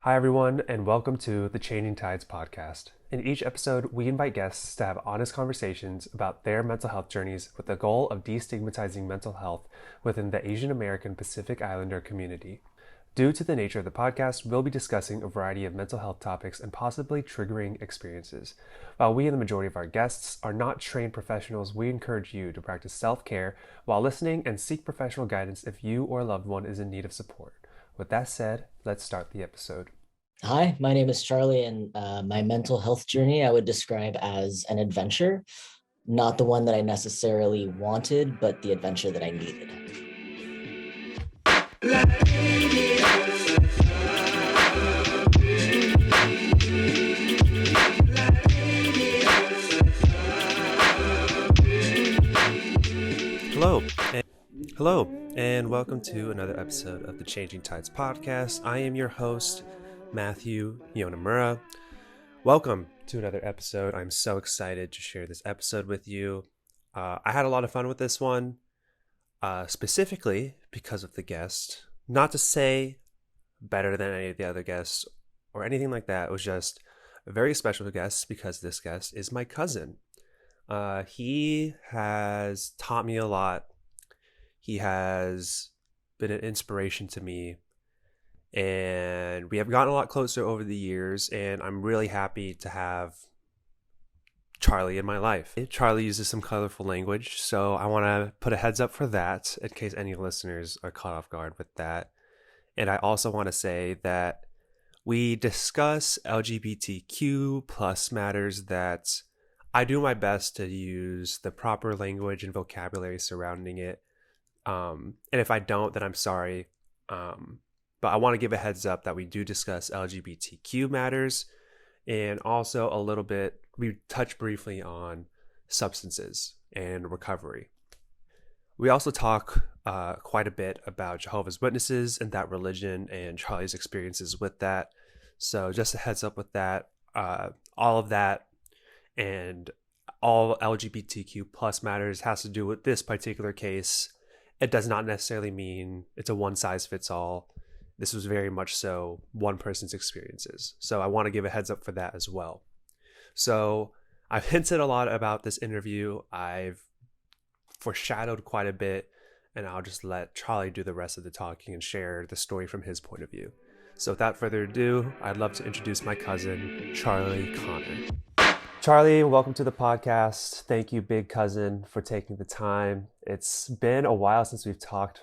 Hi, everyone, and welcome to the Changing Tides podcast. In each episode, we invite guests to have honest conversations about their mental health journeys with the goal of destigmatizing mental health within the Asian American Pacific Islander community. Due to the nature of the podcast, we'll be discussing a variety of mental health topics and possibly triggering experiences. While we and the majority of our guests are not trained professionals, we encourage you to practice self-care while listening and seek professional guidance if you or a loved one is in need of support. With that said, let's start the episode. Hi, my name is Charlie, and my mental health journey I would describe as an adventure, not the one that I necessarily wanted, but the adventure that I needed. Hello, and welcome to another episode of the Changing Tides podcast. I am your host, Matthew Yonemura. Welcome to another episode. I'm so excited to share this episode with you. I had a lot of fun with this one, specifically because of the guest. Not to say better than any of the other guests or anything like that. It was just a very special guest because this guest is my cousin. He has taught me a lot. He has been an inspiration to me, and we have gotten a lot closer over the years, and I'm really happy to have Charlie in my life. Charlie uses some colorful language, so I want to put a heads up for that in case any listeners are caught off guard with that. And I also want to say that we discuss LGBTQ plus matters that I do my best to use the proper language and vocabulary surrounding it. And if I don't, then I'm sorry. But I want to give a heads up that we do discuss LGBTQ matters, and also a little bit, we touch briefly on substances and recovery. We also talk quite a bit about Jehovah's Witnesses and that religion and Charlie's experiences with that. So just a heads up with that. All of that and all LGBTQ plus matters has to do with this particular case. It does not necessarily mean it's a one size fits all. This was very much so one person's experiences. So I want to give a heads up for that as well. So I've hinted a lot about this interview. I've foreshadowed quite a bit, and I'll just let Charlie do the rest of the talking and share the story from his point of view. So without further ado, I'd love to introduce my cousin, Charlie Connor. Charlie, welcome to the podcast. Thank you, big cousin, for taking the time. It's been a while since we've talked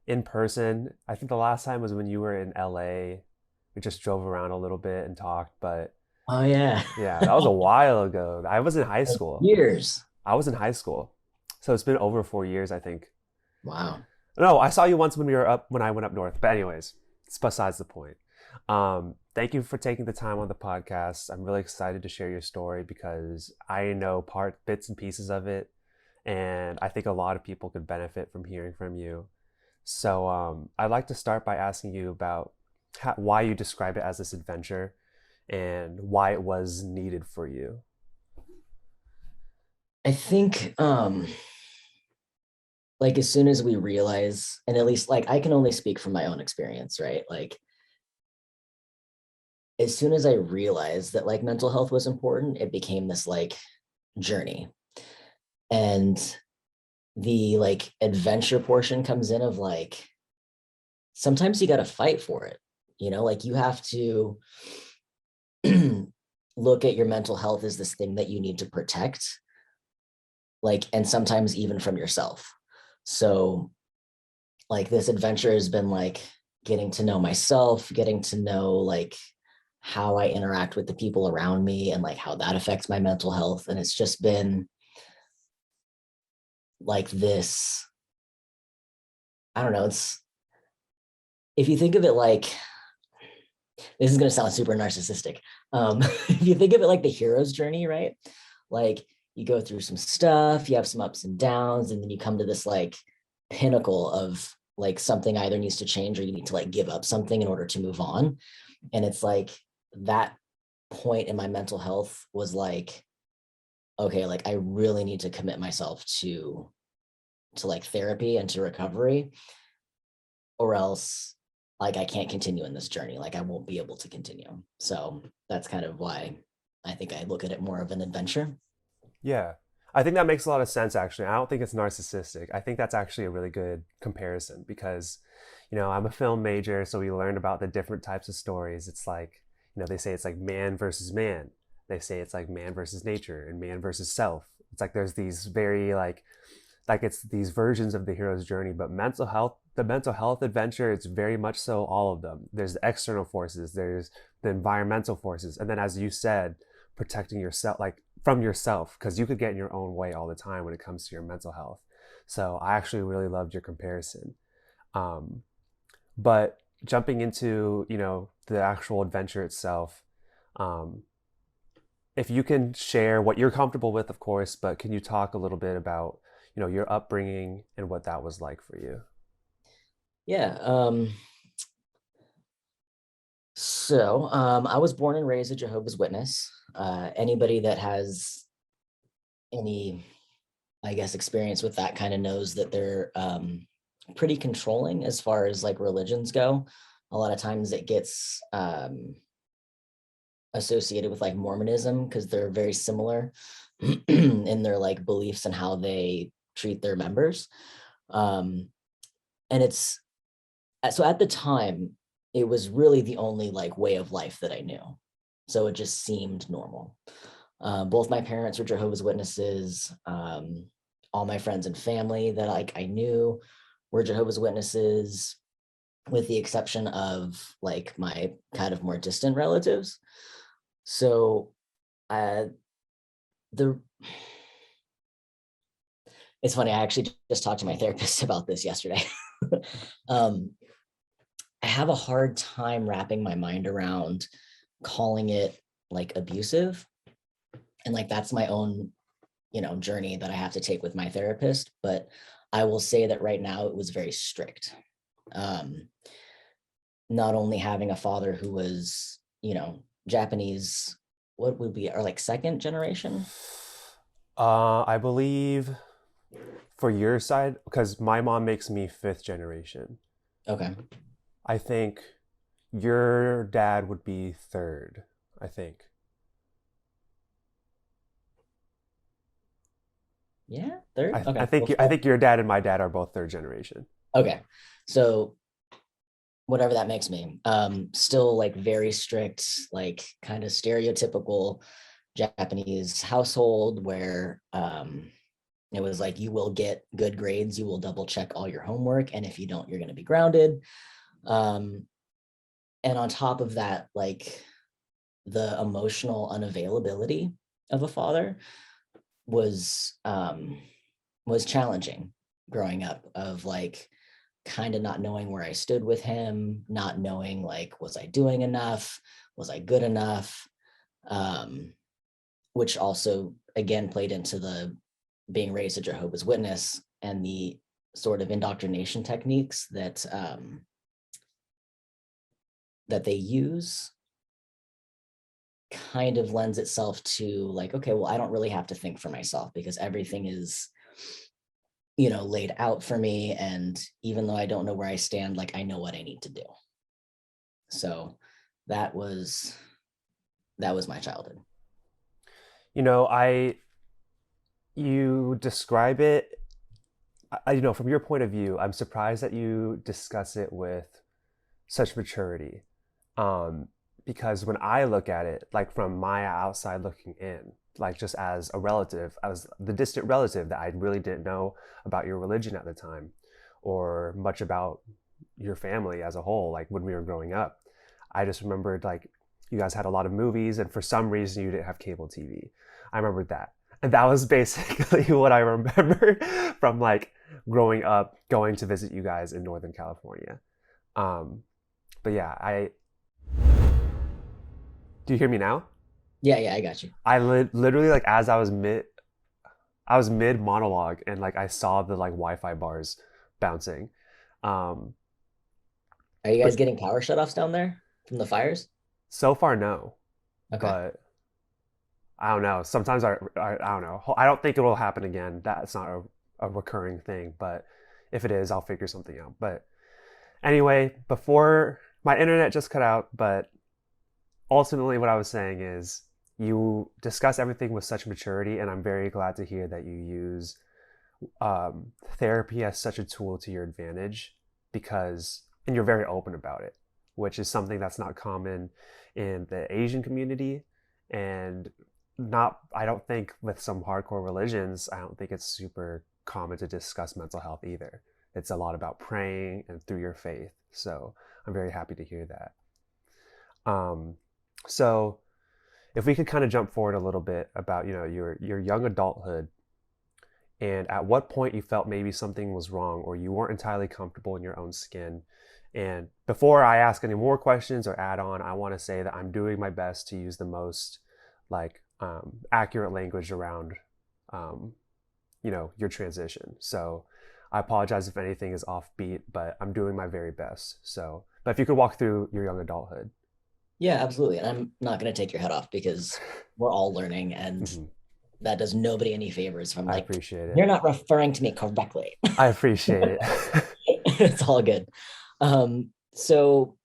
in person. I think the last time was when you were in LA. We just drove around a little bit and talked, but Oh yeah, yeah, that was a while ago. I was in high school. years. I was in high school. So it's been over 4 years, I think. Wow. No, I saw you once when I went up north. But anyways, it's besides the point. Thank you for taking the time on the podcast. I'm really excited to share your story because I know bits and pieces of it, and I think a lot of people could benefit from hearing from you. So I'd like to start by asking you about why you describe it as this adventure and why it was needed for you. I think like as soon as we realize, and at least like I can only speak from my own experience, right? Like as soon as I realized that like mental health was important, it became this like journey. And the like adventure portion comes in of like sometimes you got to fight for it, like you have to look at your mental health as this thing that you need to protect, like, and sometimes even from yourself. So like this adventure has been like getting to know myself, getting to know like how I interact with the people around me and like how that affects my mental health. And it's just been like this, I don't know, it's, if you think of it like, this is going to sound super narcissistic. If you think of it like the hero's journey, right? Like you go through some stuff, you have some ups and downs, and then you come to this like pinnacle of like something either needs to change or you need to like give up something in order to move on. And it's like that point in my mental health was like, okay, like I really need to commit myself to like therapy and to recovery, or else like I can't continue in this journey. Like I won't be able to continue. So that's kind of why I think I look at it more of an adventure. Yeah. I think that makes a lot of sense, actually. I don't think it's narcissistic. I think that's actually a really good comparison because, I'm a film major, so we learned about the different types of stories. It's like, they say it's like man versus man. They say it's like man versus nature and man versus self. It's like there's these very like it's these versions of the hero's journey, but the mental health adventure, it's very much so all of them. There's the external forces, there's the environmental forces, and then as you said, protecting yourself, like from yourself, because you could get in your own way all the time when it comes to your mental health. So I actually really loved your comparison. Um, but jumping into, the actual adventure itself, um, if you can share what you're comfortable with, of course, but can you talk a little bit about, your upbringing and what that was like for you? Yeah. I was born and raised a Jehovah's Witness. Anybody that has any, I guess, experience with that kind of knows that they're pretty controlling as far as like religions go. A lot of times it gets associated with like Mormonism because they're very similar in their like beliefs and how they treat their members. And it's so at the time, it was really the only like way of life that I knew. So it just seemed normal. Both my parents were Jehovah's Witnesses. All my friends and family that like I knew were Jehovah's Witnesses, with the exception of like my kind of more distant relatives. So the it's funny, I actually just talked to my therapist about this yesterday. um, I have a hard time wrapping my mind around calling it like abusive. And like that's my own, journey that I have to take with my therapist. But I will say that right now it was very strict. Um, Not only having a father who was, Japanese, what would be our like second generation? I believe for your side, because my mom makes me fifth generation. Okay. I think your dad would be third. I think. Yeah, third. I Okay. think I think your dad and my dad are both third generation. Okay. So whatever that makes me, still like very strict, like kind of stereotypical Japanese household where it was like you will get good grades, you will double check all your homework, and if you don't, you're going to be grounded. Um, and on top of that, like the emotional unavailability of a father was was challenging growing up. Of like kind of not knowing where I stood with him, not knowing like was I doing enough, was I good enough, um, which also again played into the being raised a Jehovah's Witness and the sort of indoctrination techniques that they use kind of lends itself to like, okay, well, I don't really have to think for myself because everything is, laid out for me. And even though I don't know where I stand, like I know what I need to do. So that was my childhood. You know, I you describe it. From your point of view, I'm surprised that you discuss it with such maturity. Um, because when I look at it, like from my outside looking in, like just as a relative, as the distant relative that I really didn't know about your religion at the time, or much about your family as a whole, like when we were growing up, I just remembered like you guys had a lot of movies, and for some reason you didn't have cable TV. I remembered that. And that was basically what I remembered from like growing up, going to visit you guys in Northern California. Um, but yeah, I do you hear me now? Yeah, I got you. Literally like as I was mid monologue and like I saw the like Wi-Fi bars bouncing. Um, Are you guys but getting power shutoffs down there from the fires? so far no, Okay. but I don't know. Sometimes I don't know. I don't think it will happen again. That's not a recurring thing, but if it is, I'll figure something out. But Anyway, before my internet just cut out, but ultimately what I was saying is you discuss everything with such maturity, and I'm very glad to hear that you use therapy as such a tool to your advantage because, and you're very open about it, which is something that's not common in the Asian community. And not, I don't think with some hardcore religions, I don't think it's super common to discuss mental health either. It's a lot about praying and through your faith. So I'm very happy to hear that. Um, so if we could kind of jump forward a little bit about, your young adulthood, and at what point you felt maybe something was wrong or you weren't entirely comfortable in your own skin. And before I ask any more questions or add on, I want to say that I'm doing my best to use the most accurate language around your transition. So I apologize if anything is offbeat, but I'm doing my very best. So, but if you could walk through your young adulthood. Yeah, absolutely. And I'm not going to take your head off because we're all learning, and Mm-hmm. that does nobody any favors from I like, appreciate it. you're not referring to me correctly. I appreciate it. It's all good. So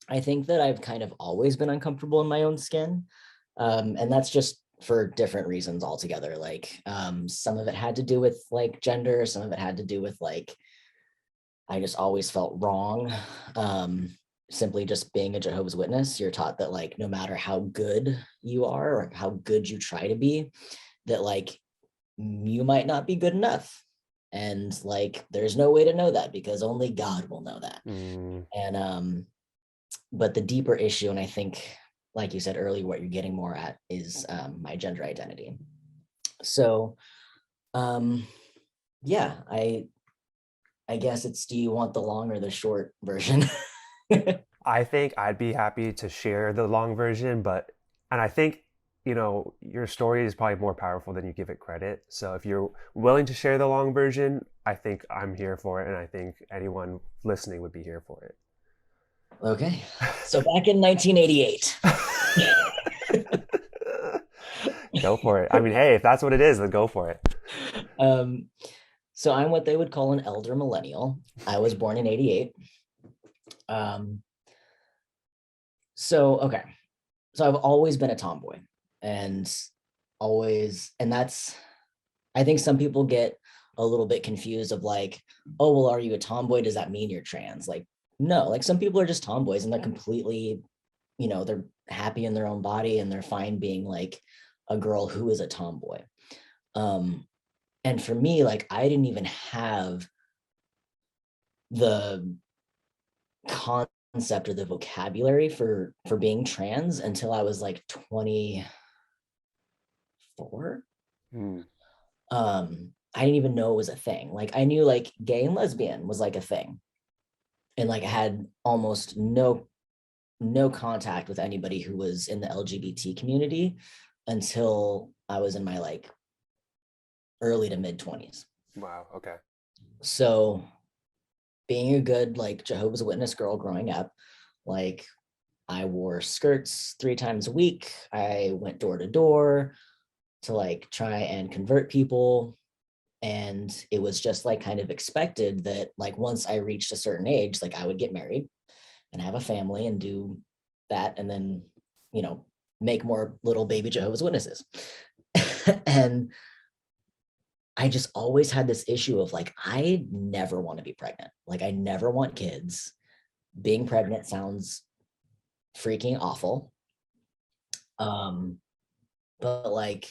I think that I've kind of always been uncomfortable in my own skin. And that's just for different reasons altogether. Like some of it had to do with like gender, some of it had to do with like, I just always felt wrong. Simply just being a Jehovah's Witness, you're taught that like no matter how good you are or how good you try to be, that like you might not be good enough. And like there's no way to know that because only God will know that. Mm, And but the deeper issue, and I think like you said earlier, what you're getting more at is my gender identity. So yeah, I guess it's, do you want the long or the short version? I think I'd be happy to share the long version, and I think, your story is probably more powerful than you give it credit. So if you're willing to share the long version, I think I'm here for it. And I think anyone listening would be here for it. Okay. So back in 1988. Go for it. I mean, hey, if that's what it is, then go for it. um, so I'm what they would call an elder millennial. I was born in 88. Um, okay. So I've always been a tomboy and that's, I think some people get a little bit confused of like, oh, well, are you a tomboy? Does that mean you're trans? Like, no, like some people are just tomboys and they're completely, they're happy in their own body and they're fine being like a girl who is a tomboy. And for me, like, I didn't even have the concept or the vocabulary for being trans until I was like 24. Mm. I didn't even know it was a thing. Like I knew like gay and lesbian was like a thing. And like I had almost no contact with anybody who was in the LGBT community until I was in my like early to mid 20s. Wow. Okay. So being a good like Jehovah's Witness girl growing up, like I wore skirts 3 times a week. I went door to door to like try and convert people. And it was just like kind of expected that like once I reached a certain age, like I would get married and have a family and do that. And then, make more little baby Jehovah's Witnesses. And I just always had this issue of like, I never want to be pregnant. Like I never want kids. Being pregnant sounds freaking awful. But like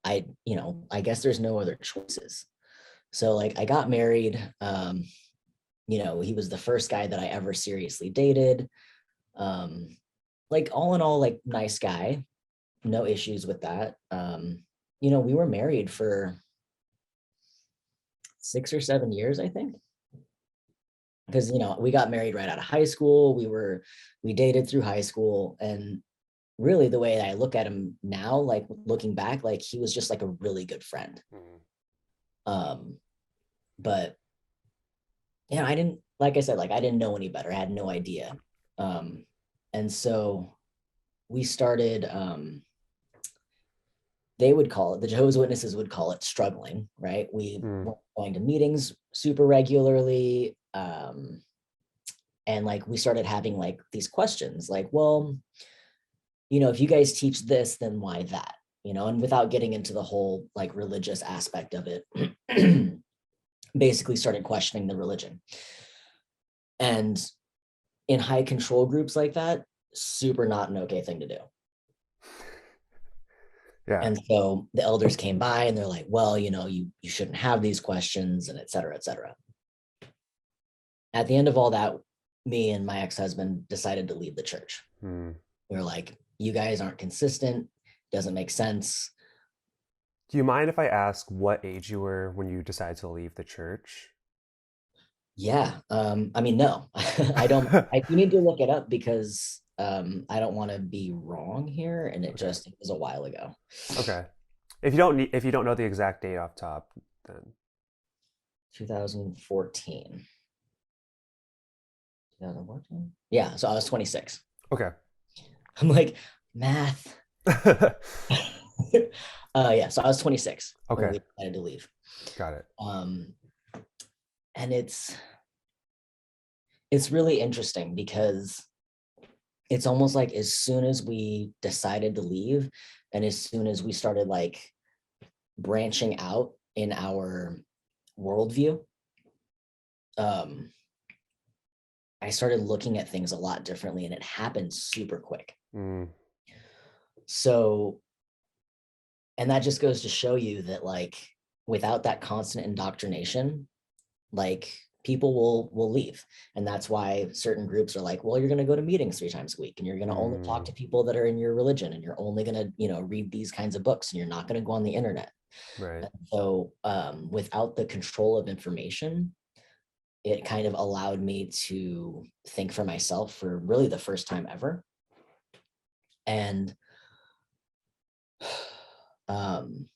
I guess there's no other choices. So like I got married. He was the first guy that I ever seriously dated. Like all in all, like nice guy, no issues with that. We were married for 6 or 7 years, I think. Because we got married right out of high school. We dated through high school, and really the way I look at him now, like looking back, like he was just like a really good friend. Mm. Um, but yeah, I didn't, like I said, like I didn't know any better. I had no idea. And so we started, they would call it, the Jehovah's Witnesses would call it struggling, right? We Mm. weren't going to meetings super regularly. And like we started having like these questions like, well, if you guys teach this, then why that? And without getting into the whole like religious aspect of it, basically started questioning the religion. And in high control groups like that, super not an okay thing to do. Yeah. And so the elders came by and they're like, well, you shouldn't have these questions, and et cetera, et cetera. At the end of all that, me and my ex-husband decided to leave the church. We were like, you guys aren't consistent, doesn't make sense. Do you mind if I ask what age you were when you decided to leave the church? Yeah. I mean, no, I don't. You need to look it up because I don't want to be wrong here, and it Okay. was a while ago. Okay. If you don't know the exact date off top, then 2014. 2014? Yeah, so I was 26. okay. I'm like, math. Yeah, so I was 26 when Okay. we decided to leave. Got it. And it's really interesting because it's almost like as soon as we decided to leave and as soon as we started like branching out in our worldview, I started looking at things a lot differently, and it happened super quick. So, and that just goes to show you that like without that constant indoctrination, like people will leave. And that's why certain groups are like, well, you're going to go to meetings 3 times a week, and you're going to only talk to people that are in your religion, and you're only going to read these kinds of books, and you're not going to go on the internet. Right. And so without the control of information, it kind of allowed me to think for myself for really the first time ever. And so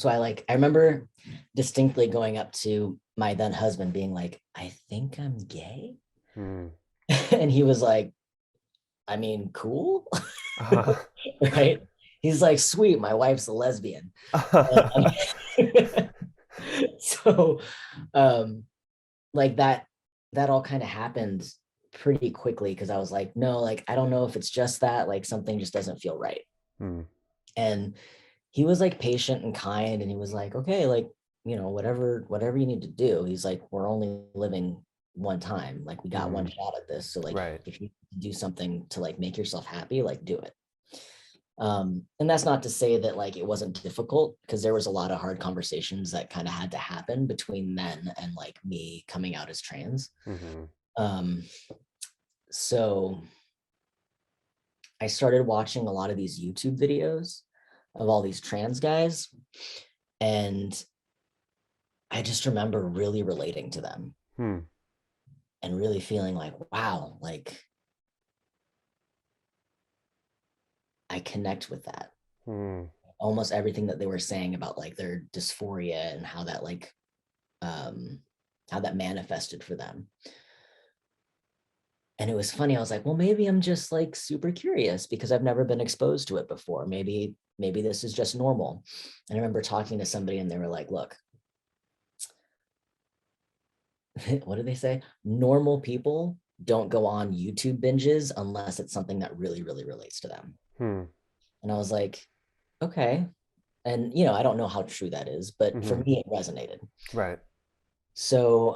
I remember distinctly going up to my then husband being like, I think I'm gay. And he was like, I mean, cool. Right. He's like, sweet, my wife's a lesbian. So like that all kind of happened pretty quickly because I was like, no, like I don't know if it's just that, like something just doesn't feel right. And he was like patient and kind, and he was like, okay, like whatever you need to do. He's like, we're only living one time, like we got one shot at this, so like Right. if you do something to like make yourself happy, like do it. And that's not to say that like it wasn't difficult, because there was a lot of hard conversations that kind of had to happen between then and like me coming out as trans. So I started watching a lot of these YouTube videos of all these trans guys, and I just remember really relating to them and really feeling like, wow, like I connect with that. Almost everything that they were saying about like their dysphoria and how that like how that manifested for them. And it was funny. I was like, well, maybe I'm just like super curious because I've never been exposed to it before. Maybe this is just normal. And I remember talking to somebody and they were like, look, what did they say? Normal people don't go on YouTube binges unless it's something that really, really relates to them. And I was like, okay. And, I don't know how true that is, but for me, it resonated. Right. So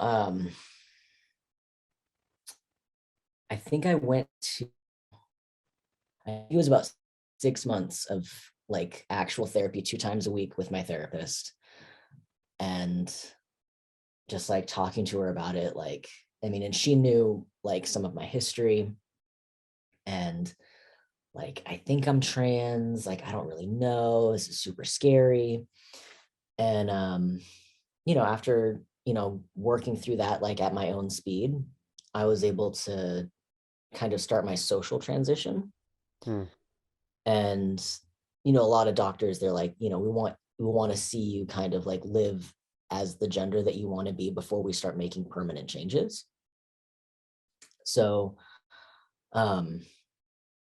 I think I went to, it was about 6 months of like actual therapy 2 times a week with my therapist. And just like talking to her about it, like, I mean, and she knew like some of my history, and like, I think I'm trans, like, I don't really know, this is super scary. And after working through that like at my own speed, I was able to kind of start my social transition. And a lot of doctors, they're like, we want to see you kind of like live as the gender that you want to be before we start making permanent changes. So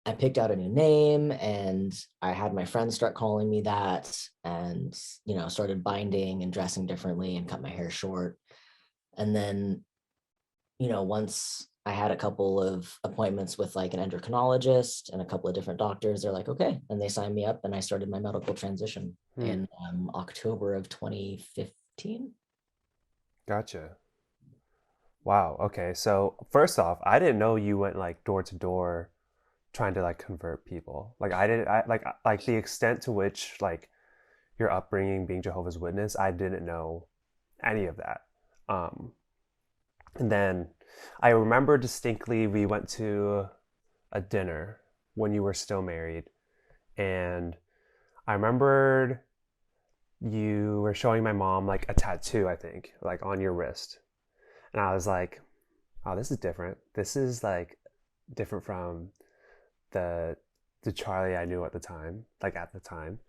I picked out a new name, and I had my friends start calling me that, and started binding and dressing differently and cut my hair short. And then, once I had a couple of appointments with like an endocrinologist and a couple of different doctors, they're like, okay. And they signed me up and I started my medical transition Hmm. in October of 2015. Gotcha. Wow. Okay. So first off, I didn't know you went like door to door trying to like convert people. Like I didn't like the extent to which like your upbringing being Jehovah's Witness, I didn't know any of that. Um and then I remember distinctly we went to a dinner when you were still married, and I remembered you were showing my mom like a tattoo, I think, like on your wrist. And I was like, oh, this is different. This is like different from the the Charlie I knew at the time, like at the time.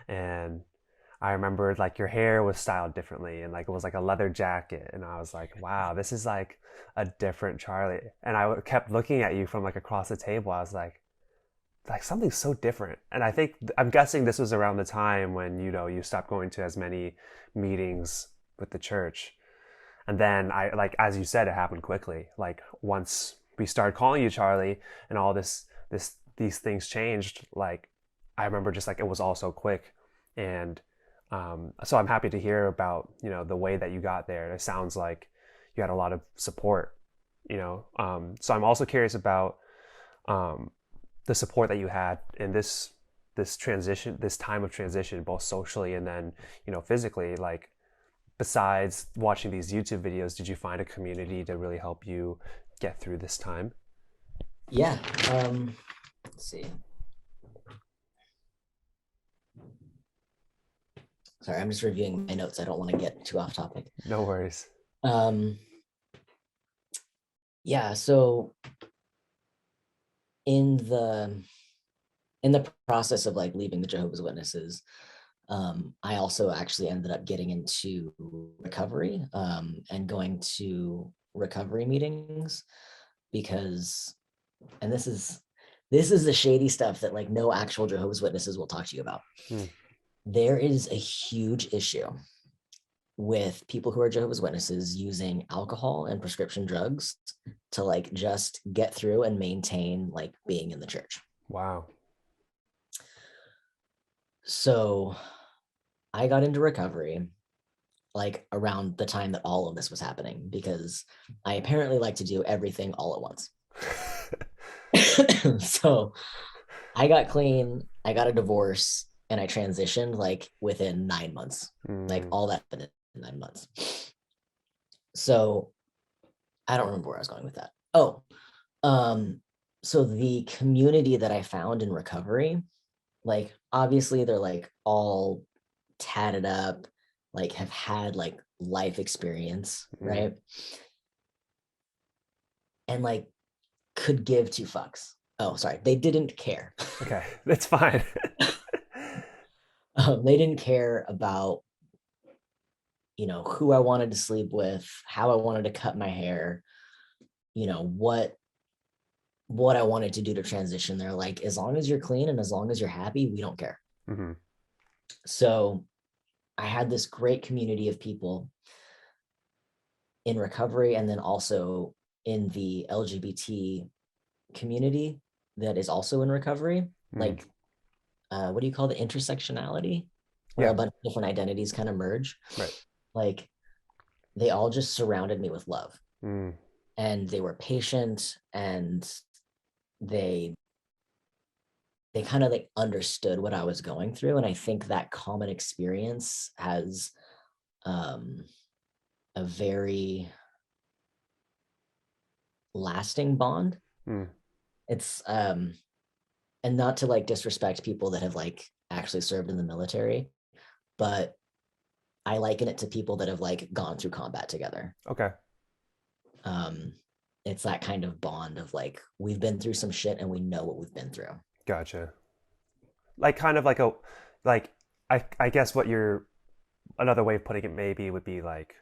And I remembered like your hair was styled differently and like it was like a leather jacket. And I was like, wow, this is like a different Charlie. And I kept looking at you from like across the table. I was like something so different. And I think I'm guessing this was around the time when you stopped going to as many meetings with the church. And then I like as you said, it happened quickly. Like once we started calling you Charlie and all these things changed, like I remember just like it was all so quick. And so I'm happy to hear about the way that you got there. It sounds like you had a lot of support. So I'm also curious about um, the support that you had in this transition, this time of transition, both socially and then physically. Like besides watching these YouTube videos, did you find a community to really help you get through this time? Yeah. Let's see. Sorry, I'm just reviewing my notes. I don't want to get too off topic. No worries. Um, yeah, so in the process of like leaving the Jehovah's Witnesses, I also actually ended up getting into recovery and going to recovery meetings because, and this is the shady stuff that like no actual Jehovah's Witnesses will talk to you about. Hmm. There is a huge issue with people who are Jehovah's Witnesses using alcohol and prescription drugs to like just get through and maintain like being in the church. Wow. So I got into recovery like around the time that all of this was happening because I apparently like to do everything all at once. So I got clean, I got a divorce, and I transitioned like within 9 months. Like Mm. all that in 9 months. So I don't remember where I was going with that. Oh, um, so the community that I found in recovery, like obviously they're like all tatted up, like have had like life experience, Mm. right? And like could give two fucks. Oh, sorry, they didn't care. Okay, that's fine. They didn't care about who I wanted to sleep with, how I wanted to cut my hair, what I wanted to do to transition. They're like, as long as you're clean and as long as you're happy, we don't care. Hmm. So I had this great community of people in recovery and then also in the LGBT community that is also in recovery. Mm. Like, what do you call the intersectionality? Where a Yeah, bunch of different identities kind of merge. right. Like, they all just surrounded me with love. Mm. And they were patient and they kind of like understood what I was going through. And I think that common experience has um, a very lasting bond. Mm. It's and not to like disrespect people that have like actually served in the military, but I liken it to people that have like gone through combat together. Okay. Um, it's that kind of bond of like we've been through some shit and we know what we've been through. Gotcha. Like kind of like a like I guess what you're another way of putting it maybe would be like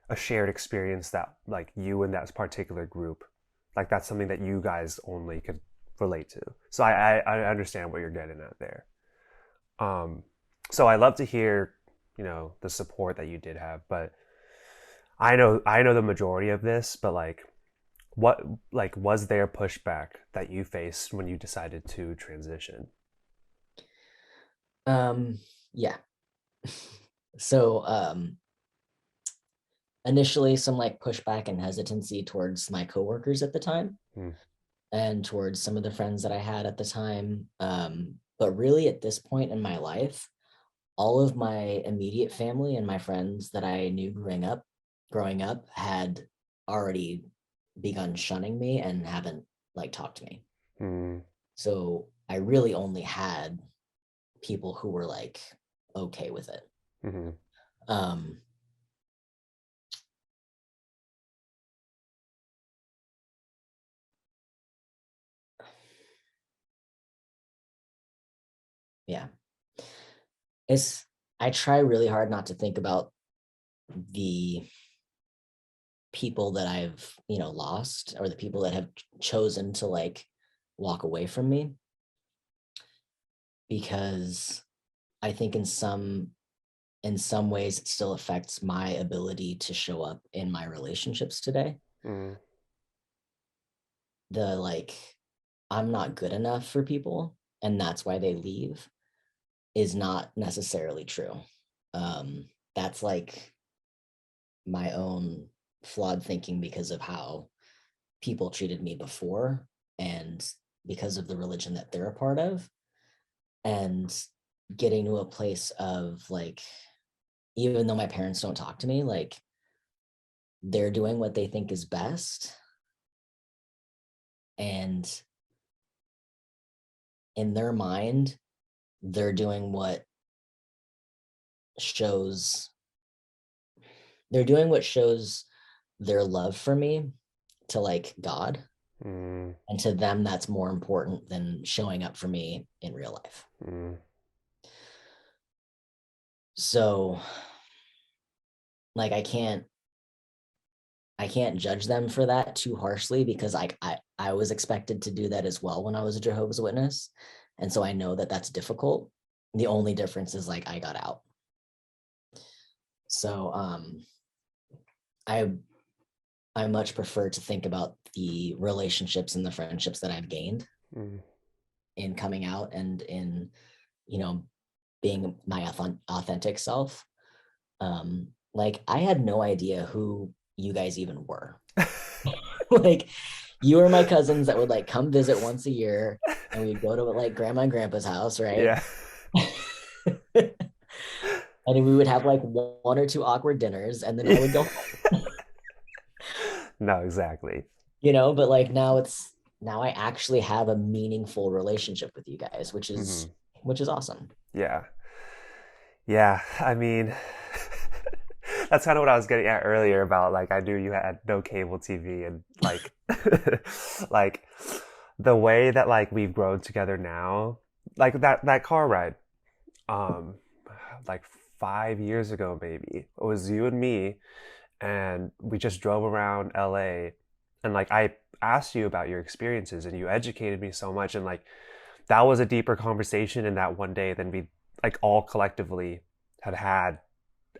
a shared experience that like you and that particular group, like that's something that you guys only could relate to. So I understand what you're getting at there. Um, so I love to hear the support that you did have, but I know the majority of this, but like what like was there pushback that you faced when you decided to transition? Um, yeah. So initially some like pushback and hesitancy towards my coworkers at the time Hmm. and towards some of the friends that I had at the time. But really at this point in my life, all of my immediate family and my friends that I knew growing up had already begun shunning me and haven't like talked to me. Hmm. So I really only had people who were like okay with it. Hmm. Um, yeah, it's I try really hard not to think about the people that I've lost or the people that have chosen to like walk away from me because I think in some ways it still affects my ability to show up in my relationships today. Hmm. The like I'm not good enough for people and that's why they leave is not necessarily true. That's like my own flawed thinking because of how people treated me before and because of the religion that they're a part of, and getting to a place of like, even though my parents don't talk to me, like they're doing what they think is best, and in their mind they're doing what shows shows their love for me to like God, Hmm. and to them that's more important than showing up for me in real life. Hmm. So like I can't judge them for that too harshly because I was expected to do that as well when I was a Jehovah's Witness, and so I know that that's difficult. The only difference is like I got out. So I I much prefer to think about the relationships and the friendships that I've gained Hmm. in coming out and in you know being my authentic self. Like I had no idea who you guys even were. Like you were my cousins that would like come visit once a year and we'd go to like grandma and grandpa's house, right? Yeah. And we would have like one or two awkward dinners and then I would go home, No, exactly. but like now I actually have a meaningful relationship with you guys, which is Hmm. which is awesome. Yeah. Yeah. I mean, that's kind of what I was getting at earlier about like I knew you had no cable TV and like like the way that like we've grown together now, like that car ride, um, like 5 years ago maybe it was you and me, and we just drove around LA, and like I asked you about your experiences and you educated me so much, and like that was a deeper conversation in that one day than we like all collectively had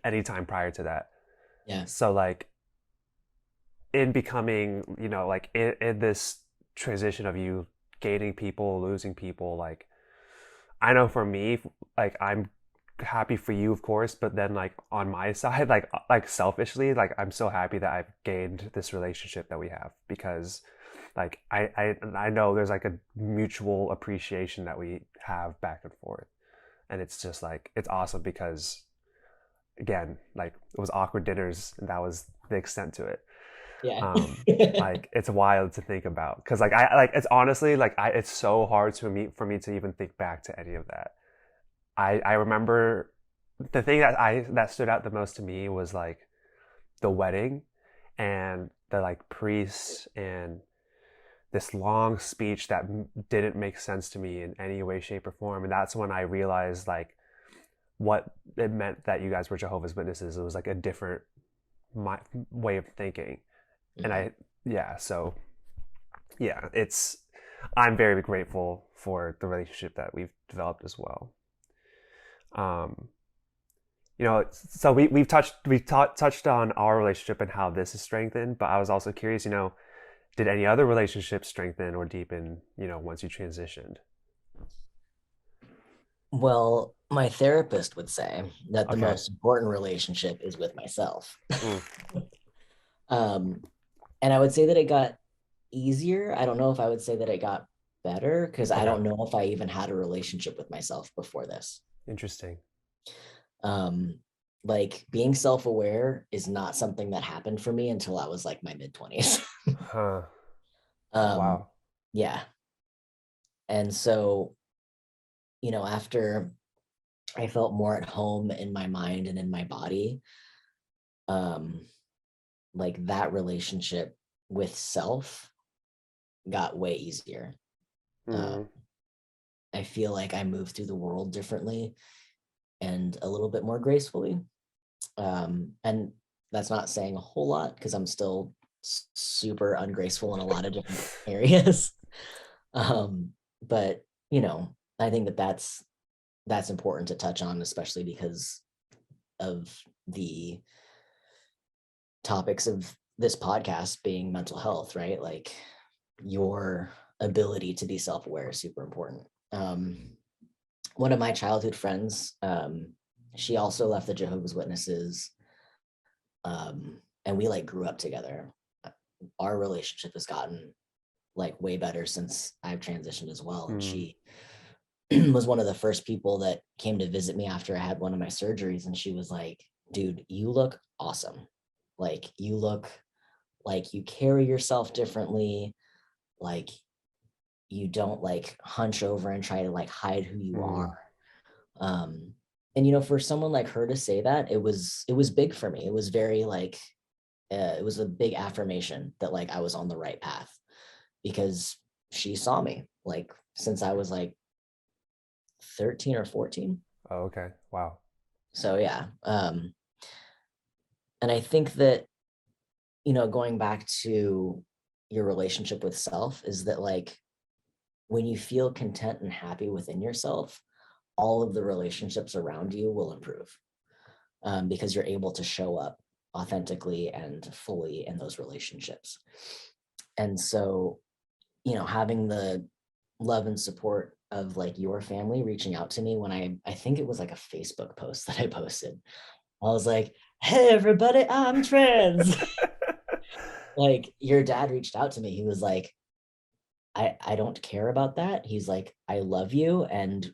any time prior to that. Yeah. So like in becoming, like in this transition of you gaining people, losing people, like I know for me, like I'm happy for you, of course, but then like on my side, like selfishly, like I'm so happy that I've gained this relationship that we have because like I know there's like a mutual appreciation that we have back and forth. And it's just like it's awesome because again, like it was awkward dinners and that was the extent to it. Yeah. Like it's wild to think about because like I like it's honestly like it's so hard for me to even think back to any of that. I remember the thing that stood out the most to me was like the wedding and the like priest and this long speech that didn't make sense to me in any way, shape, or form. And that's when I realized like what it meant that you guys were Jehovah's Witnesses. It was like a different way of thinking. And Mhm. yeah, so yeah, I'm very grateful for the relationship that we've developed as well. Um, So touched on our relationship and how this is strengthened, but I was also curious, did any other relationships strengthen or deepen, once you transitioned? Well, my therapist would say that the Okay. most important relationship is with myself. Mm, Um, and I would say that it got easier. I don't know if I would say that it got better because I okay. don't know if I even had a relationship with myself before this. Interesting. Um, like being self-aware is not something that happened for me until I was like my mid-20s. Huh. um, Wow. yeah. And so, after I felt more at home in my mind and in my body, um, like that relationship with self got way easier. Uh, Mm, I feel like I move through the world differently and a little bit more gracefully. And that's not saying a whole lot because I'm still super ungraceful in a lot of different areas. But I think that that's important to touch on, especially because of the topics of this podcast being mental health, right? Like your ability to be self-aware is super important. One of my childhood friends, she also left the Jehovah's Witnesses, and we like grew up together. Our relationship has gotten like way better since I've transitioned as well. And mm, she was one of the first people that came to visit me after I had one of my surgeries. And she was like, dude, you look awesome. Like, you look like you carry yourself differently. Like, you don't like hunch over and try to like hide who you are. mm, Um, and for someone like her to say that, it was big for me. It was very like it was a big affirmation that like I was on the right path because she saw me like since I was like 13 or 14. oh, okay. Wow. So yeah. And I think that, going back to your relationship with self is that like when you feel content and happy within yourself, all of the relationships around you will improve, because you're able to show up authentically and fully in those relationships. And so, having the love and support of like your family reaching out to me when I think it was like a Facebook post that I posted. I was like, "Hey everybody, I'm trans." Like your dad reached out to me. He was like, I don't care about that. He's like, "I love you and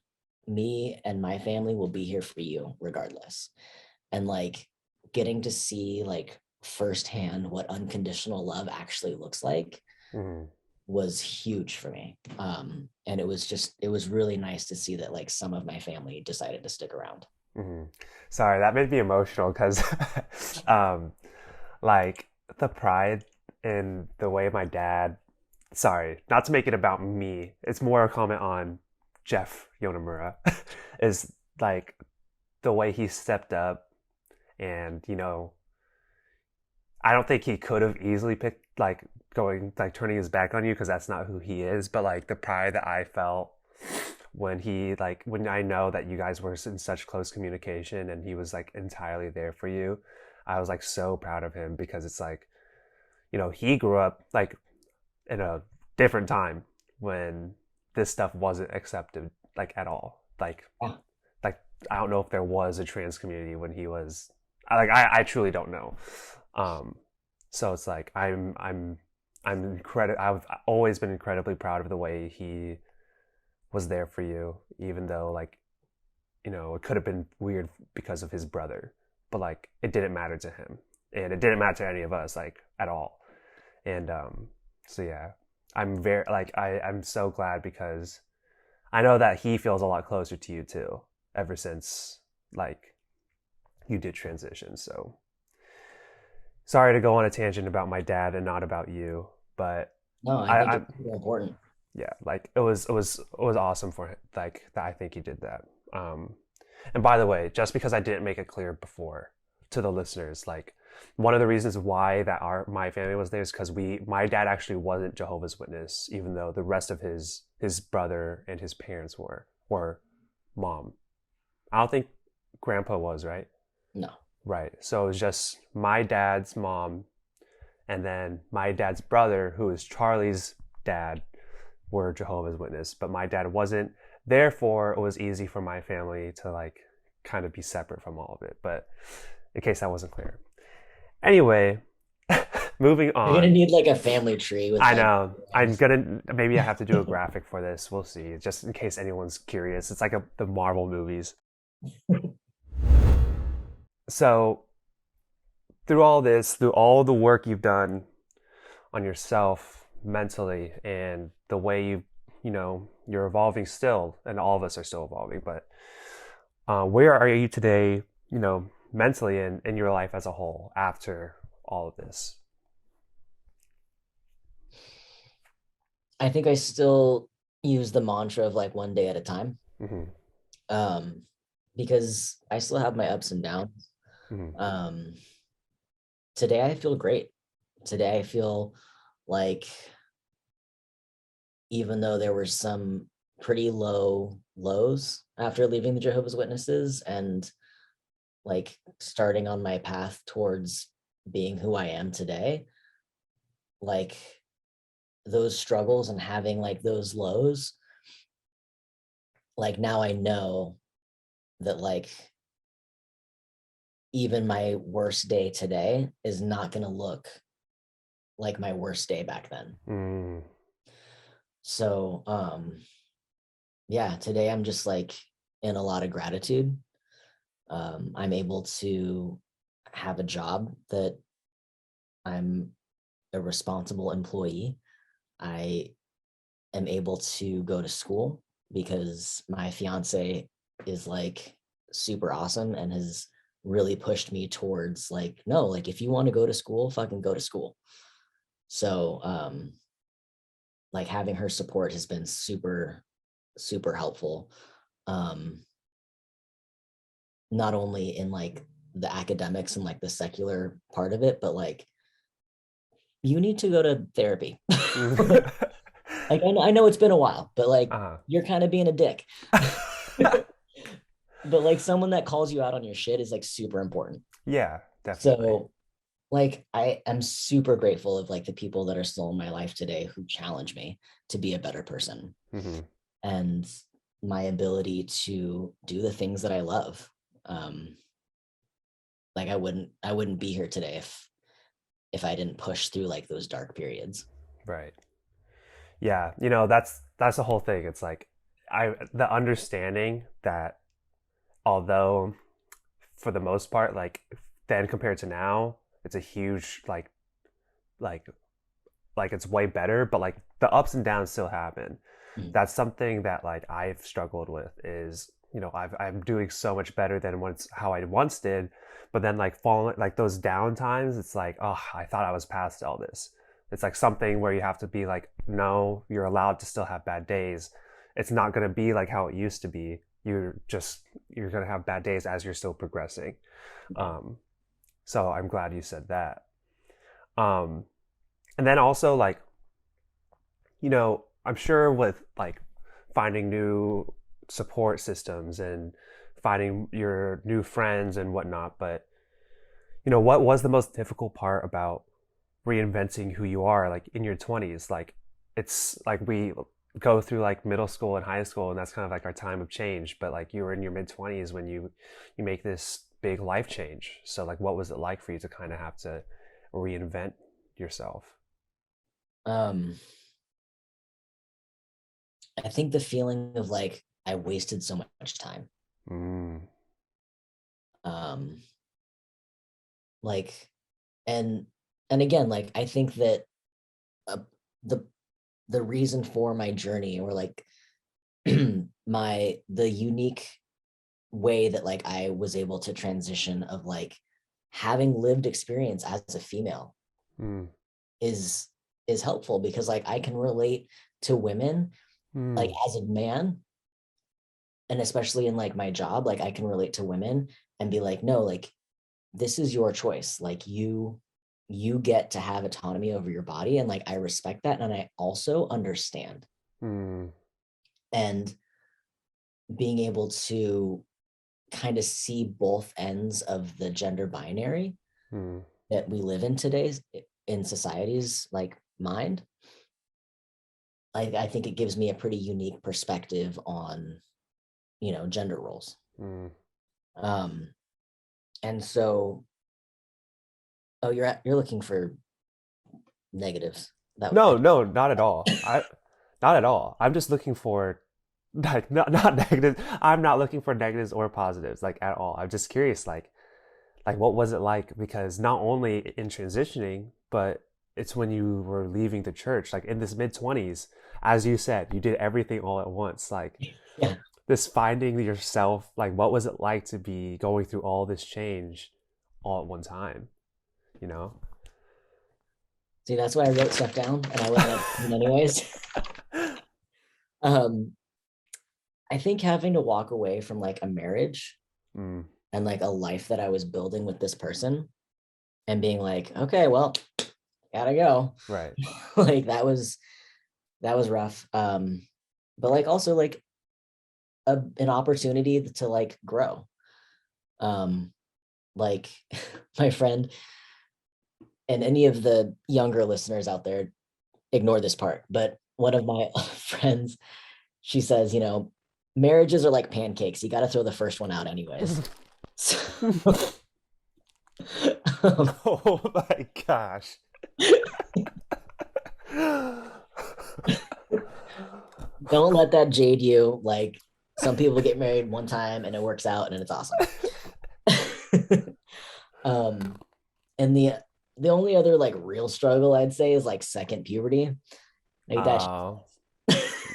me and my family will be here for you regardless." And like getting to see like firsthand what unconditional love actually looks like Mm, was huge for me. And it was really nice to see that like some of my family decided to stick around. mm. Sorry, that made me emotional because, um, like the pride in the way my dad. Sorry, not to make it about me. It's more a comment on Jeff Yonemura. Is like the way he stepped up, and I don't think he could have easily picked like going like turning his back on you because that's not who he is. But like the pride that I felt when I know that you guys were in such close communication and he was like entirely there for you, I was like so proud of him because it's like he grew up like in a different time when this stuff wasn't accepted like at all. Yeah. Like I don't know if there was a trans community when he was I truly don't know. Um, so it's like I've always been incredibly proud of the way he was there for you, even though like it could have been weird because of his brother, but like it didn't matter to him, and it didn't matter to any of us like at all. And so yeah, I'm very like I'm so glad because I know that he feels a lot closer to you too, ever since like you did transition. So sorry to go on a tangent about my dad and not about you, but No, I think I it's super important. yeah, like it was awesome for him, like that I think he did that. Um, and by the way, just because I didn't make it clear before to the listeners, like one of the reasons why that my family was there is because my dad actually wasn't Jehovah's Witness, even though the rest of his brother and his parents were, or mom. I don't think grandpa was, right? No. Right. So it was just my dad's mom and then my dad's brother, who is Charlie's dad, were Jehovah's Witness, but my dad wasn't. Therefore, it was easy for my family to like kind of be separate from all of it. But in case that wasn't clear. Anyway, moving You're gonna on. need like a family tree with I like know. I'm names. gonna maybe I have to do a graphic for this. We'll see. Just in case anyone's curious. It's like the Marvel movies. So through all this, through all the work you've done on yourself mentally and the way you're evolving still, and all of us are still evolving, but where are you today, mentally in your life as a whole after all of this? I think I still use the mantra of like one day at a time. Mm-hmm. Um, because I still have my ups and downs. Mm-hmm. Um, today I feel great. Today I feel like even though there were some pretty low lows after leaving the Jehovah's Witnesses and like starting on my path towards being who I am today, like those struggles and having like those lows, like now I know that like even my worst day today is not going to look like my worst day back then. Mm. So yeah, today I'm just like in a lot of gratitude. I'm able to have a job that I'm a responsible employee. I am able to go to school because my fiance is like super awesome and has really pushed me towards like, no, like if you want to go to school, fucking go to school. So like having her support has been super, super helpful. Um, not only in like the academics and like the secular part of it, but like you need to go to therapy. Like I know it's been a while, but like uh-huh. you're kind of being a dick. But like someone that calls you out on your shit is like super important. Yeah, definitely. So like I am super grateful of like the people that are still in my life today who challenge me to be a better person Mm-hmm. and my ability to do the things that I love. Um, like I wouldn't be here today if I didn't push through like those dark periods. Right. Yeah, that's the whole thing. It's like the understanding that although for the most part, like then compared to now, it's a huge like like it's way better, but like the ups and downs still happen. Mm. That's something that like I've struggled with is, I'm doing so much better than once how I once did, but then like falling like those down times, it's like, oh, I thought I was past all this. It's like something where you have to be like, no, you're allowed to still have bad days. It's not going to be like how it used to be. You're going to have bad days as you're still progressing. Yeah. Um, so I'm glad you said that. Um, and then also like, I'm sure with like finding new support systems and finding your new friends and whatnot, but what was the most difficult part about reinventing who you are like in your 20s? Like it's like we go through like middle school and high school and that's kind of like our time of change, but like you were in your mid 20s when you make this big life change. So like what was it like for you to kind of have to reinvent yourself? Um, I think the feeling of like I wasted so much time. Mm. Um, like and and again, like I think that uh, the the reason for my journey or like the unique way that like I was able to transition of like having lived experience as a female Mm. is is helpful because like I can relate to women like Mm. as a man and especially in like my job like I can relate to women and be like no like this is your choice like you get to have autonomy over your body and like I respect that and I also understand Mm. and being able to kind of see both ends of the gender binary Hmm. that we live in today's in society's like mind. I think it gives me a pretty unique perspective on, gender roles. Hmm. Um, and so, oh, you're looking for negatives. That I, No, no, not at all. Not at all. I'm just looking for like not negative. I'm not looking for negatives or positives like at all. I'm just curious like what was it like, because not only in transitioning, but it's when you were leaving the church, like in this mid-20s, as you said, you did everything all at once. Like yeah. this finding yourself, like what was it like to be going through all this change all at one time, you know? See, that's why I wrote stuff down and I went up anyways. Um, I think having to walk away from like a marriage Mm, and like a life that I was building with this person and being like, okay, well, gotta go. right. Like that was rough. But like also like an opportunity to like grow. Um, like my friend and any of the younger listeners out there, ignore this part, but one of my friends, she says, marriages are like pancakes. You got to throw the first one out anyways. So, um, Oh my gosh. don't let that jade you. Like some people get married one time and it works out and it's awesome. um, and the only other like real struggle I'd say is like second puberty. Like that Oh.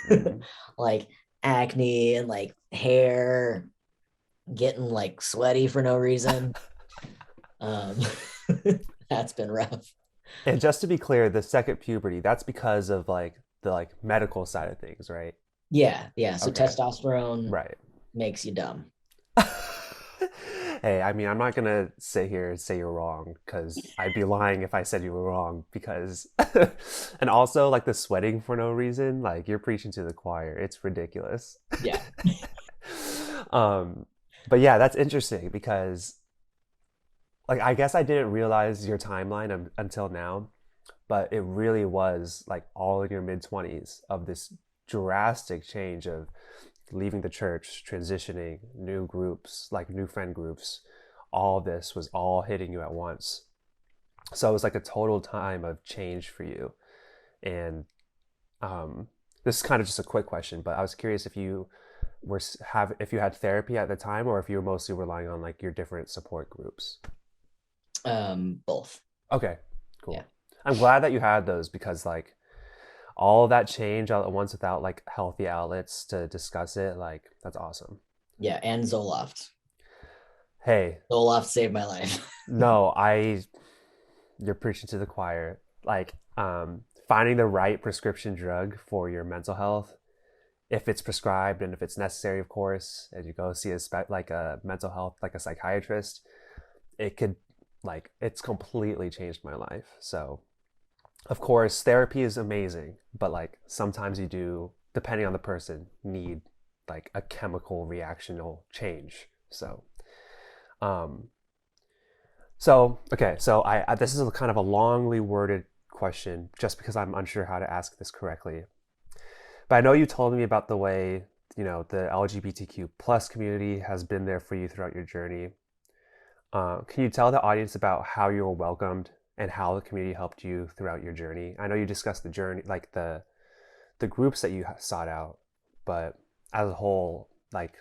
Mm. like acne and like hair getting like sweaty for no reason. Um, that's been rough. And just to be clear, the second puberty, that's because of like the like medical side of things, right? Yeah, yeah. So Okay. testosterone Right. makes you dumb. Hey, I mean, I'm not gonna sit here and say you're wrong, because I'd be lying if I said you were wrong. Because, and also like the sweating for no reason, like you're preaching to the choir. It's ridiculous. Yeah. um, but yeah, that's interesting because, like, I guess I didn't realize your timeline until now, but it really was like all in your mid 20s of this drastic change of leaving the church, transitioning, new groups, like new friend groups. All of this was all hitting you at once. So it was like a total time of change for you. And this is kind of just a quick question, but I was curious if you if you had therapy at the time, or if you were mostly relying on like your different support groups. Both. Okay, Yeah. cool. I'm glad that you had those, because like all of that change all at once without like healthy outlets to discuss it, like that's awesome. Yeah. And Zoloft. Hey, Zoloft saved my life. no, you're preaching to the choir. Like, finding the right prescription drug for your mental health, if it's prescribed and if it's necessary, of course, as you go see like a mental health, like a psychiatrist, it could, like, it's completely changed my life. So, of course, therapy is amazing, but like sometimes you do, depending on the person, need like a chemical reactional change. Um, so I this is a kind of a longly worded question, just because I'm unsure how to ask this correctly. But I know you told me about the way, the LGBTQ plus community has been there for you throughout your journey. Can you tell the audience about how you were welcomed and how the community helped you throughout your journey? I know you discussed the journey, like the groups that you sought out, but as a whole, like,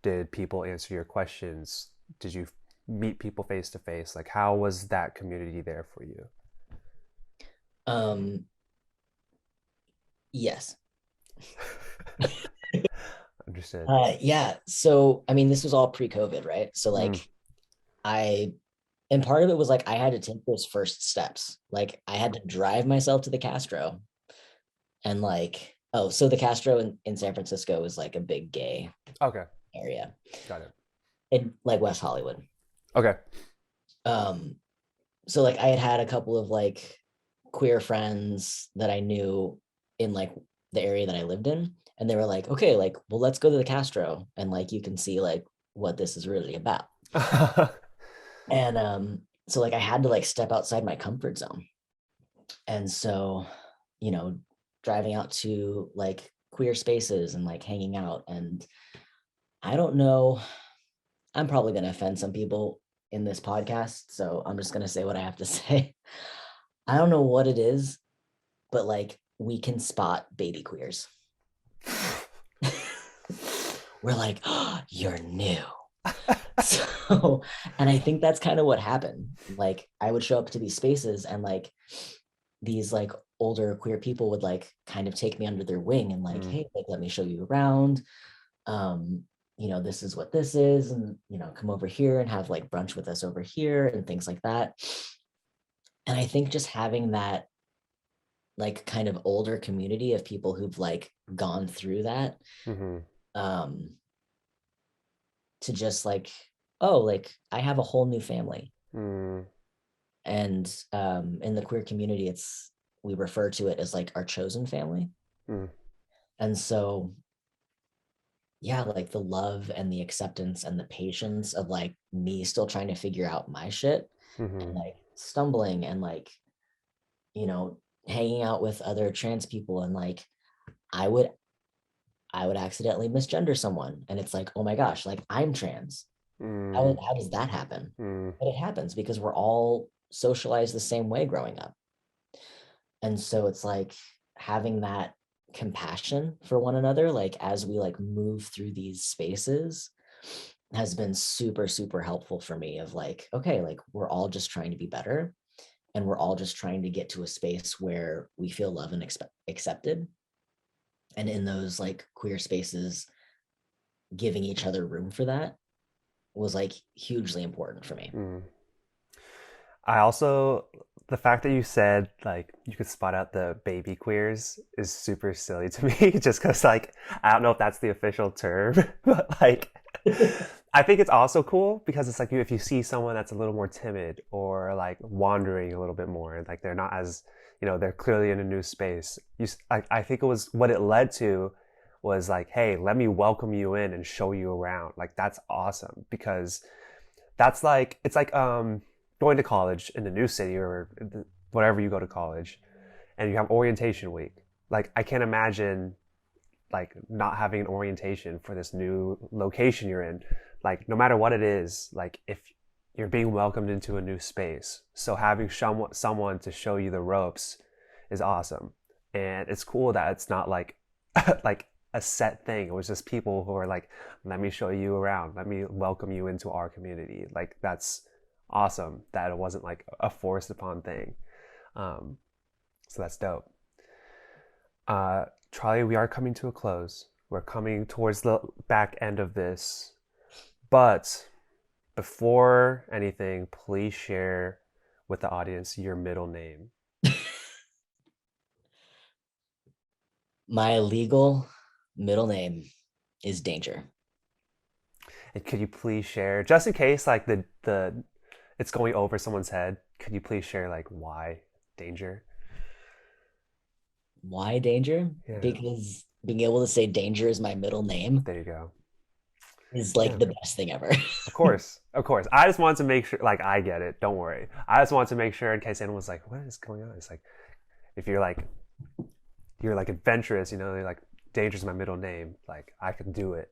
did people answer your questions? Did you meet people face to face? Like, how was that community there for you? Um, yes. Understood. Yeah. So, I mean, this was all pre-COVID, right? So, Mm, like, I, and part of it was like, I had to take those first steps. Like, I had to drive myself to the Castro and, like, oh, so the Castro in San Francisco is like a big gay okay, area got it. in like West Hollywood. Okay. Um, so, like, I had a couple of like queer friends that I knew in like the area that I lived in. And they were like, okay, like, well, let's go to the Castro and like you can see like what this is really about. And so like I had to like step outside my comfort zone. And so, you know, driving out to like queer spaces and like hanging out. And I don't know, I'm probably going to offend some people in this podcast. So I'm just going to say what I have to say. I don't know what it is, but like we can spot baby queers. We're like, oh, you're new. So, and I think that's kind of what happened. Like I would show up to these spaces and like these like older queer people would like kind of take me under their wing and like, hey, like let me show you around. You know, this is what this is, and you know, come over here and have like brunch with us over here and things like that. And I think just having that like kind of older community of people who've like gone through that, Mm-hmm. um, to just like, oh, like I have a whole new family. Mm. And in the queer community, it's we refer to it as like our chosen family. Mm. And so yeah, like the love and the acceptance and the patience of like me still trying to figure out my shit and Mm-hmm. like stumbling and like, you know, hanging out with other trans people and like I would I would accidentally misgender someone and it's like, oh my gosh, like I'm trans. Mm. How does that happen? Mm. But it happens because we're all socialized the same way growing up. And so it's like having that compassion for one another, like as we like move through these spaces has been super, super helpful for me of like, okay, like we're all just trying to be better and we're all just trying to get to a space where we feel loved and accepted. And in those like queer spaces, giving each other room for that was like hugely important for me. Mm. I also, the fact that you said like you could spot out the baby queers is super silly to me just because like I don't know if that's the official term, but like I think it's also cool because it's like if you see someone that's a little more timid or like wandering a little bit more, like they're not as, you know, they're clearly in a new space. I think it was what it led to was like, hey, let me welcome you in and show you around. Like that's awesome because that's like it's like going to college in a new city or whatever you go to college and you have orientation week. Like I can't imagine like not having an orientation for this new location you're in. Like no matter what it is, like if you're being welcomed into a new space, so having someone to show you the ropes is awesome. And it's cool that it's not like like a set thing. It was just people who are like, let me show you around, let me welcome you into our community. Like that's awesome that it wasn't like a forced upon thing. um so that's dope. Charlie, we are coming to a close. We're coming towards the back end of this. But before anything, please share with the audience your middle name. My legal middle name is Danger. And could you please share, just in case like the it's going over someone's head, could you please share like why Danger? Why Danger? Yeah, Because being able to say Danger is my middle name there you go. is like Yeah, the best thing ever. of course, of course. I just want to make sure, like, I get it. Don't worry. I just want to make sure in case anyone's like, what is going on? It's like, if you're like adventurous, you know, you're like, Danger's my middle name. Like, I can do it.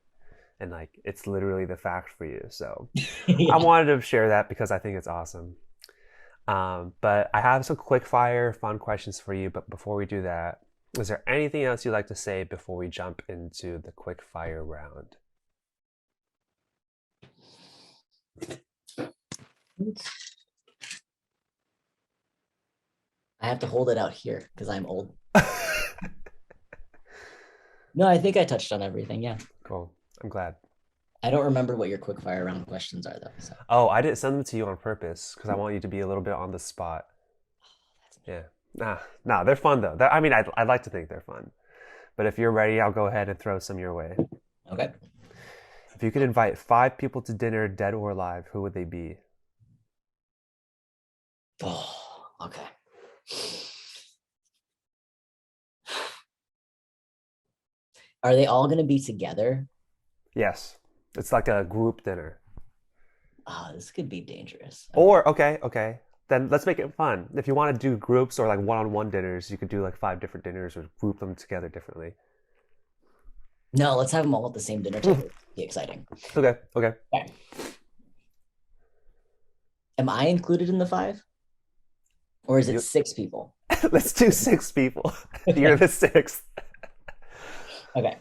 And like, it's literally the fact for you. So I Yeah. wanted to share that because I think it's awesome. But I have some quick fire fun questions for you. But before we do that, is there anything else you'd like to say before we jump into the quick fire round? I have to hold it out here because I'm old. No, I think I touched on everything. Yeah. Cool. I'm glad. I don't remember what your quick fire round questions are though. So Oh, I didn't send them to you on purpose because I want you to be a little bit on the spot. Yeah. Nah, they're fun though. I mean, I'd like to think they're fun. But if you're ready, I'll go ahead and throw some your way. okay. If you could invite 5 people to dinner, dead or alive, who would they be? Oh, okay. Are they all going to be together? Yes. It's like a group dinner. Oh, this could be dangerous. Okay. Or okay. Then let's make it fun. If you want to do groups or like one-on-one dinners, you could do like 5 different dinners or group them together differently. No, let's have them all at the same dinner table. Be exciting. Okay. Okay. Am I included in the five? Or is it You, 6 people? let's do 6 people. You're Okay. the sixth. Okay.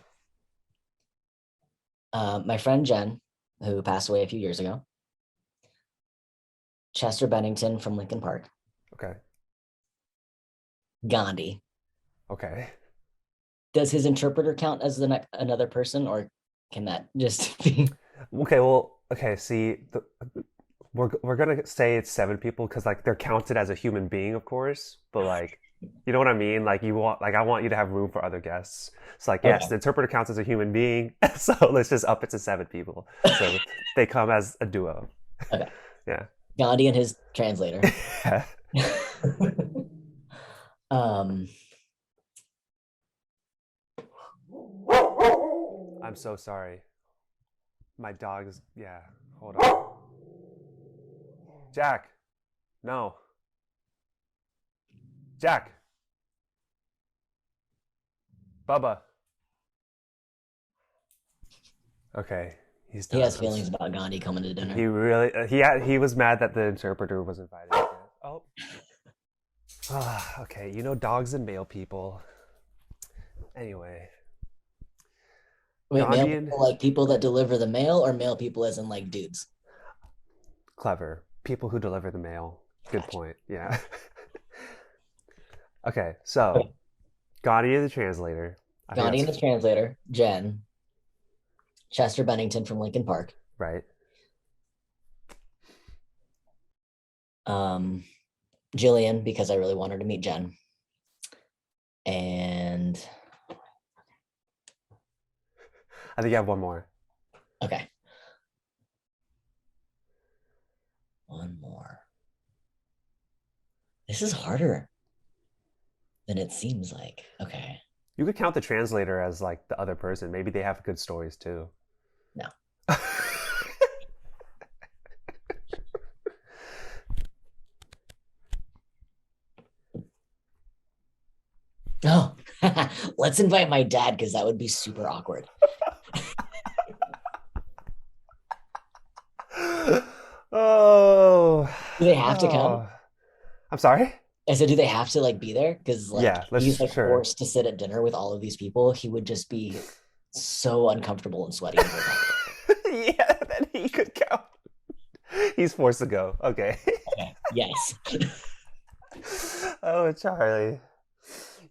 My friend Jen, who passed away a few years ago, Chester Bennington from Lincoln Park, Okay. Gandhi. Okay. Does his interpreter count as another person, or can that just be? Okay. Well. Okay. See, we're gonna say it's 7 people because like they're counted as a human being, of course. But like, you know what I mean? Like you want, like I want you to have room for other guests. It's like yes, Okay. the interpreter counts as a human being, so let's just up it to 7 people. So they come as a duo. Okay. Yeah. Gandhi and his translator. um, I'm so sorry. My dog is yeah. Hold on. Jack. No. Jack. Bubba. Okay, he's he done. has feelings about Gandhi coming to dinner. He really he was mad that the interpreter was invited. Oh. Okay, you know dogs and male people. Anyway, Wait, male Gandhian, people like people that deliver the mail, or male people as in like dudes? clever. People who deliver the mail. Good Gotcha. point. Yeah. Okay, so Okay. Gandhi the translator. I think Gandhi and that's the translator, Jen, Chester Bennington from Lincoln Park, right. um, Jillian, because I really wanted to meet Jen, and I think you have one more. okay, one more. This is harder than it seems like. Okay, You could count the translator as like the other person. Maybe they have good stories too. no. Oh, let's invite my dad because that would be super awkward. Oh, Do they have to come? oh. I'm sorry? I said, do they have to like be there? Because like Yeah, let's he's like sure. forced to sit at dinner with all of these people. He would just be so uncomfortable and sweaty the whole time. Yeah, then he could count. He's forced to go. Okay. Okay. Yes. Oh, Charlie.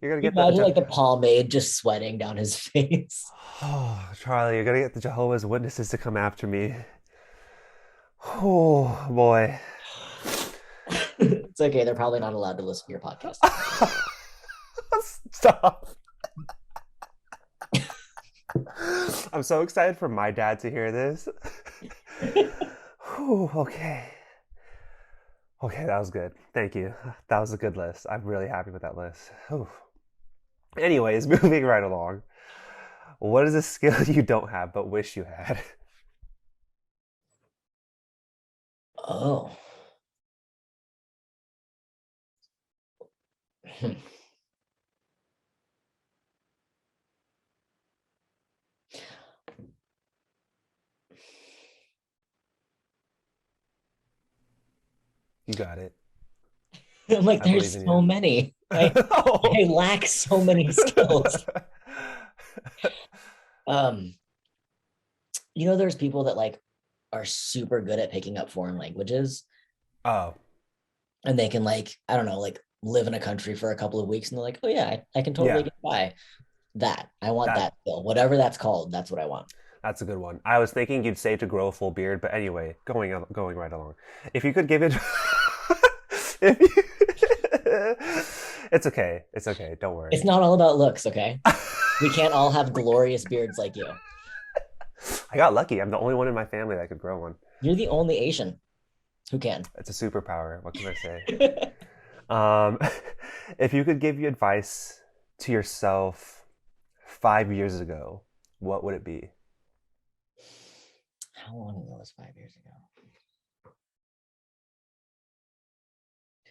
You're gonna You get imagine the like the pomade just sweating down his face. oh, Charlie, you're gonna get the Jehovah's Witnesses to come after me. Oh boy. It's okay. They're probably not allowed to listen to your podcast. Stop. I'm so excited for my dad to hear this. Whew, okay. Okay, that was good. Thank you. That was a good list. I'm really happy with that list. Whew. Anyways, moving right along. What is a skill you don't have but wish you had? Oh. Hmm. You got it. I'm like, I believe there's in so you. many. I lack so many skills. Um, there's people that like are super good at picking up foreign languages, Oh, and they can like, I don't know, like live in a country for a couple of weeks and they're like, oh yeah, I can totally yeah. get by. That I want That that skill, whatever that's called. That's what I want. that's a good one. I was thinking you'd say to grow a full beard, but anyway, going right along. If you could give it, if you, it's okay. It's okay. Don't worry. It's not all about looks, okay? We can't all have glorious beards like you. I got lucky. I'm the only one in my family that could grow one. You're the only Asian who can. It's a superpower. What can I say? Um, if you could give you advice to yourself 5 years ago, what would it be? How long ago was 5 years ago?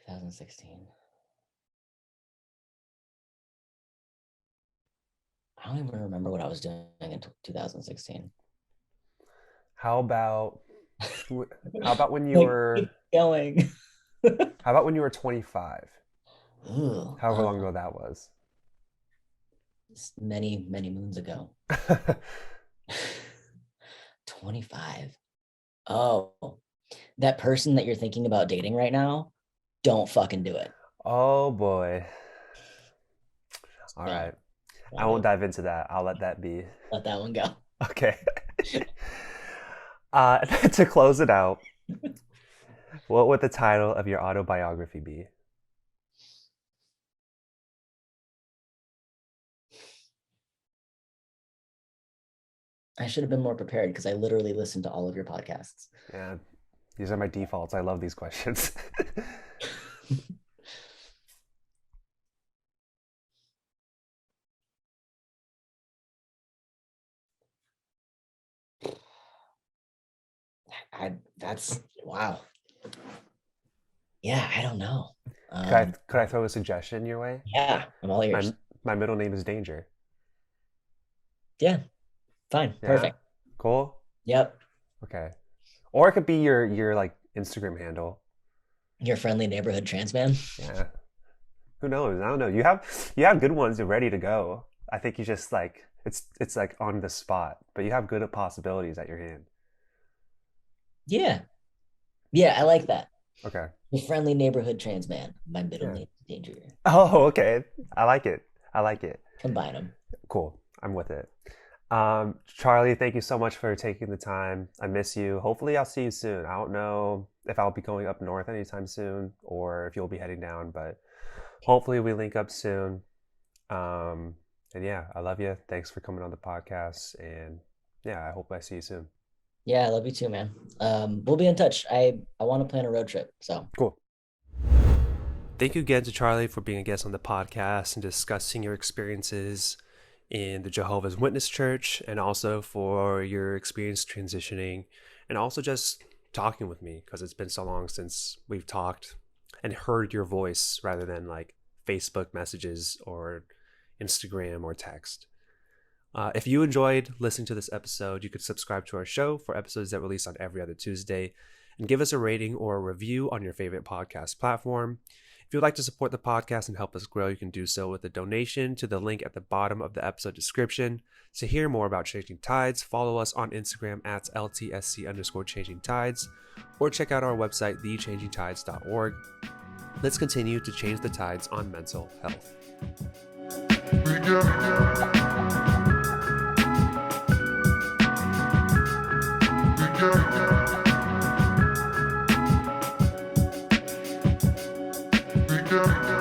2016. I don't even remember what I was doing in 2016. How about when you Like, were keep going. how about when you were 25? Ooh, However long ago that was. many, many moons ago. 25. Oh, that person that you're thinking about dating right now, don't fucking do it. Oh boy. All Don't. right. I Don't do won't it. dive into that. I'll let that be. Let that one go. Okay. To close it out, what would the title of your autobiography be? I should have been more prepared because I literally listened to all of your podcasts. Yeah, these are my defaults. I love these questions. That's wow. Yeah, I don't know. Could I throw a suggestion your way? Yeah, I'm all My ears. my middle name is Danger. Yeah, fine, Yeah? perfect. Cool? Yep, Okay. Or it could be your like Instagram handle. your friendly neighborhood trans man. Yeah. Who knows? I don't know. You have good ones. You're ready to go. I think you just like it's like on the spot, but you have good possibilities at your hand. Yeah, yeah, I like that. Okay. The friendly neighborhood trans man. My middle Yeah. name is Danger. Oh, okay. I like it. I like it. Combine them. Cool. I'm with it. Charlie, thank you so much for taking the time. I miss you. Hopefully, I'll see you soon. I don't know if I'll be going up north anytime soon or if you'll be heading down, but hopefully, we link up soon. And yeah, I love you. Thanks for coming on the podcast. And yeah, I hope I see you soon. Yeah, I love you too, man. We'll be in touch. I want to plan a road trip. So Cool. Thank you again to Charlie for being a guest on the podcast and discussing your experiences in the Jehovah's Witness Church and also for your experience transitioning and also just talking with me because it's been so long since we've talked and heard your voice rather than like Facebook messages or Instagram or text. If you enjoyed listening to this episode, you could subscribe to our show for episodes that release on every other Tuesday and give us a rating or a review on your favorite podcast platform. If you'd like to support the podcast and help us grow, you can do so with a donation to the link at the bottom of the episode description. To hear more about Changing Tides, follow us on Instagram at LTSC_Changing Tides or check out our website, thechangingtides.org. Let's continue to change the tides on mental health. Yeah.